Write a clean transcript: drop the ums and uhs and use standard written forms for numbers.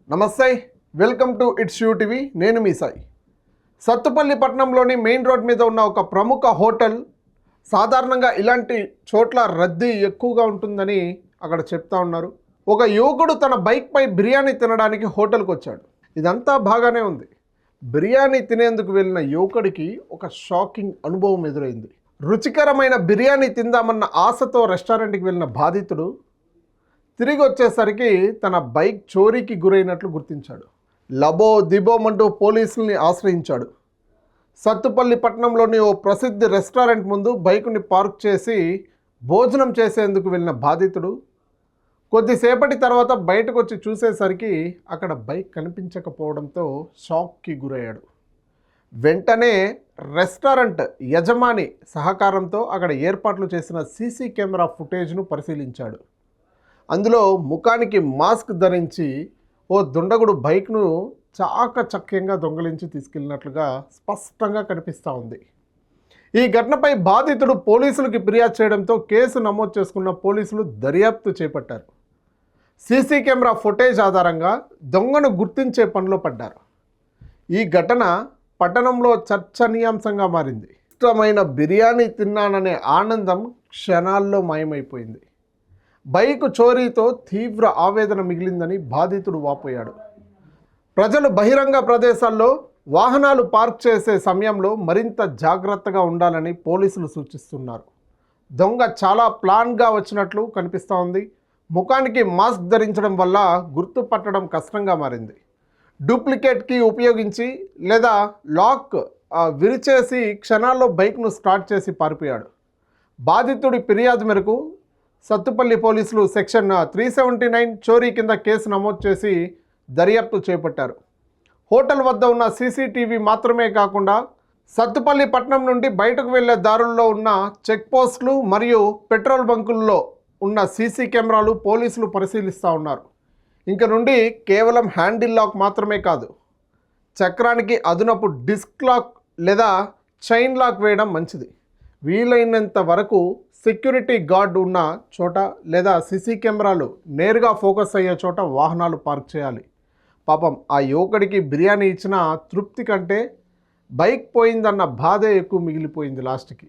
నమస్తే, welcome to it's you TV. నేను మీ సాయి. సత్తుపల్లి పట్టణంలోని మెయిన్ రోడ్ మీద ఉన్న ఒక ప్రముఖ హోటల్ సాధారణంగా ఇలాంటి చోట్ల రద్దీ ఎక్కువగా ఉంటుందని అక్కడ చెప్తా ఉన్నారు. ఒక యువకుడు తన బైక్పై బిర్యానీ తినడానికి హోటల్కి వచ్చాడు. ఇదంతా బాగానే ఉంది. బిర్యానీ తినేందుకు వెళ్ళిన యువకుడికి ఒక షాకింగ్ అనుభవం ఎదురైంది. రుచికరమైన బిర్యానీ తిందామన్న ఆశతో రెస్టారెంట్కి వెళ్ళిన బాధితుడు తిరిగి వచ్చేసరికి తన బైక్ చోరీకి గురైనట్లు గుర్తించాడు. లబో దిబోమంటూ పోలీసుల్ని ఆశ్రయించాడు. సత్తుపల్లి పట్టణంలోని ఓ ప్రసిద్ధ రెస్టారెంట్ ముందు బైకుని పార్క్ చేసి భోజనం చేసేందుకు వెళ్ళిన బాధితుడు కొద్దిసేపటి తర్వాత బయటకు వచ్చి చూసేసరికి అక్కడ బైక్ కనిపించకపోవడంతో షాక్కి గురయ్యాడు. వెంటనే రెస్టారెంట్ యజమాని సహకారంతో అక్కడ ఏర్పాట్లు చేసిన సీసీ కెమెరా ఫుటేజ్ను పరిశీలించాడు. అందులో ముఖానికి మాస్క్ ధరించి ఓ దుండగుడు బైక్ను చాకచక్యంగా దొంగలించి తీసుకెళ్ళినట్లుగా స్పష్టంగా కనిపిస్తూ ఉంది. ఈ ఘటనపై బాధితుడు పోలీసులకు ఫిర్యాదు చేయడంతో కేసు నమోదు చేసుకున్న పోలీసులు దర్యాప్తు చేపట్టారు. సీసీ కెమెరా ఫుటేజ్ ఆధారంగా దొంగను గుర్తించే పనిలో పడ్డారు. ఈ ఘటన పట్టణంలో చర్చనీయాంశంగా మారింది. ఇష్టమైన బిర్యానీ తిన్నాననే ఆనందం క్షణాల్లో మాయమైపోయింది. బైకు చోరీతో తీవ్ర ఆవేదన మిగిలిందని బాధితుడు వాపోయాడు. ప్రజలు బహిరంగ ప్రదేశాల్లో వాహనాలు పార్క్ చేసే సమయంలో మరింత జాగ్రత్తగా ఉండాలని పోలీసులు సూచిస్తున్నారు. దొంగ చాలా ప్లాన్గా వచ్చినట్లు కనిపిస్తూ ఉంది. ముఖానికి మాస్క్ ధరించడం వల్ల గుర్తుపట్టడం కష్టంగా మారింది. డూప్లికేట్ కీ ఉపయోగించి లేదా లాక్ విరిచేసి క్షణాల్లో బైక్ను స్టార్ట్ చేసి పారిపోయాడు. బాధితుడి ఫిర్యాదు మేరకు సత్తుపల్లి పోలీసులు సెక్షన్ 379 చోరీ కింద కేసు నమోదు చేసి దర్యాప్తు చేపట్టారు. హోటల్ వద్ద ఉన్న సీసీటీవీ మాత్రమే కాకుండా సత్తుపల్లి పట్టణం నుండి బయటకు వెళ్లే దారుల్లో ఉన్న చెక్ పోస్టులు మరియు పెట్రోల్ బంకుల్లో ఉన్న సీసీ కెమెరాలు పోలీసులు పరిశీలిస్తూ ఉన్నారు. ఇంక నుండి కేవలం హ్యాండిల్ లాక్ మాత్రమే కాదు, చక్రానికి అదునపు డిస్క్ లాక్ లేదా చైన్ లాక్ వేయడం మంచిది. వీలైనంత వరకు సెక్యూరిటీ గార్డ్ ఉన్న చోట లేదా సీసీ కెమెరాలు నేరుగా ఫోకస్ అయ్యే చోట వాహనాలు పార్క్ చేయాలి. పాపం ఆ యువకుడికి బిర్యానీ ఇచ్చిన తృప్తి కంటే బైక్ పోయిందన్న బాధే ఎక్కువ మిగిలిపోయింది లాస్ట్కి.